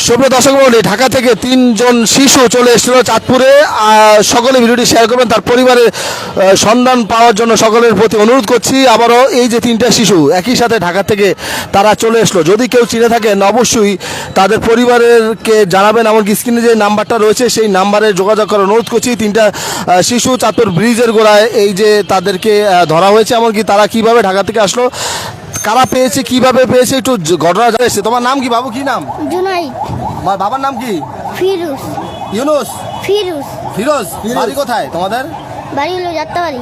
সুপ্রিয় দর্শক মণ্ডলী, ঢাকা থেকে 3 জন শিশু চলে এসেছিল চাঁদপুরে। সকলে ভিডিওটি শেয়ার করবেন, তার পরিবারের সন্ধান পাওয়ার জন্য সকলের প্রতি অনুরোধ করছি। আবারও এই যে 3টা শিশু একই সাথে ঢাকা থেকে তারা চলে এসলো, যদি কেউ চিনে থাকেন অবশ্যই তাদের পরিবারেরকে জানাবেন। এমনকি স্ক্রিনে যে নাম্বারটা রয়েছে সেই নাম্বারে যোগাযোগ করার অনুরোধ করছি। 3টা শিশু চাঁদপুর ব্রিজের গোড়ায় এই যে তাদেরকে ধরা হয়েছে, এমনকি তারা কিভাবে ঢাকা থেকে আসলো, কারা পেয়েছে, কিভাবে পেয়েছে, একটু ঘটনা জানাচ্ছে। তোমার নাম কি বাবু, কি নাম? জুনাইদ। আমার বাবার নাম কি? ফিরোজ। ইউনুস। ফিরোজ। ফিরোজ। বাড়ি কোথায় তোমাদের? বাড়ি হলো যাত্রাবাড়ি।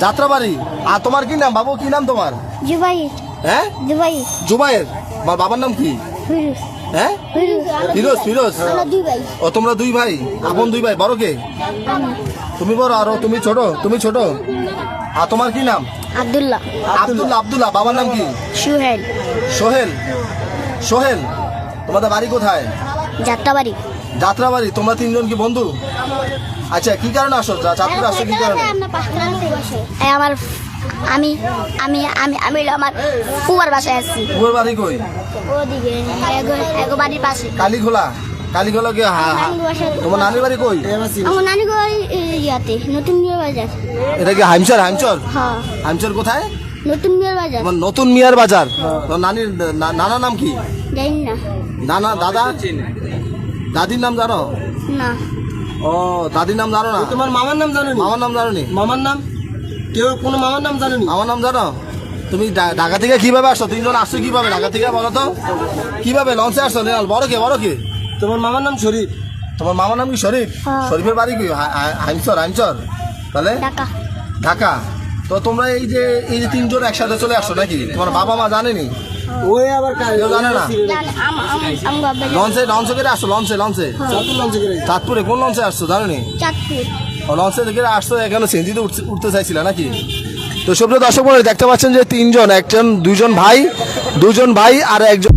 যাত্রাবাড়ি। আর তোমার কি নাম বাবু, কি নাম তোমার? জুবাইর। হ্যাঁ, জুবাইর। জুবাইর। আমার বাবার নাম কি? ফিরোজ। হ্যাঁ, ফিরোজ। ফিরোজ। ফিরোজ। আমরা দুই ভাই। ও তোমরা দুই ভাই, আপন দুই ভাই। বড় কে? তুমি বড়, আর তুমি ছোট? তুমি ছোট। আর তোমার কি নাম? আব্দুল্লাহ। আব্দুল্লাহ। আব্দুল্লাহ। বাবার নাম কি? সুহেল। সোহেল। সোহেল। তোমাদের বাড়ি কোথায়? যাত্রাবাড়ি। যাত্রাবাড়ি। তোমরা 3 জন কি বন্ধু? আচ্ছা, কি কারণে আসো চাঁদপুরে, আসছো কি কারণে? আমার আমি আমি আমি আমি হলো আমার ফুয়ার বাসায় আসছি। তোমার বাড়ি কই? ওদিকে এগো বাড়ির পাশে। কালীখোলা। কালীখোলা কি? তোমার নানির বাড়ি কই? আমার নানি বাড়ি ইয়াতে নতুন মিয়ার বাজার। এটা কি হাইমচর? হাইমচর। হ্যাঁ, হাইমচর কোথায়? নতুন মিয়ার বাজার। তোমার নতুন মিয়ার বাজার। তোমার নানির নানার নাম কি? জানি না। নানা, দাদা, দাদির নাম জানো? না। ও, দাদির নাম জানো না? তোমার মামার নাম জানো? মামার নাম জানো নি? মামার নাম কেউ কোনো মামার নাম জানো? আমার নাম জানো? তুমি ঢাকা থেকে কিভাবে আসছো? 3 জন আসছো কিভাবে ঢাকা থেকে, বলো তো? কিভাবে লঞ্চে আসছো? বড় কে? বড় কে? তোমার মামার নাম শরীফ। তোমার মামার নাম কি শরীফ? হ্যাঁ। শরীফের বাড়ি কি? হাইমচর। হাইমচর। তাহলে ঢাকা। ঢাকা। তো তোমরা এই যে 3 জন একসাথে চলে আসছো নাকি? তোমার বাবা মা জানেনি? ওই আবার কেউ জানে না? আমি বাবা লঞ্চে করে আসছো? লঞ্চে চাঁদপুর লঞ্চে করে। চাঁদপুরে কোন লঞ্চে আসছো জানোনি? চাঁদপুর। ও, লঞ্চে থেকে আসছো, এখানে সেঞ্জিতে উঠতে চাইছিল নাকি? তো সুপ্রিয় দর্শক মণ্ডলী, দেখতে পাচ্ছেন যে 3 জন, 2জন ভাই আর একজন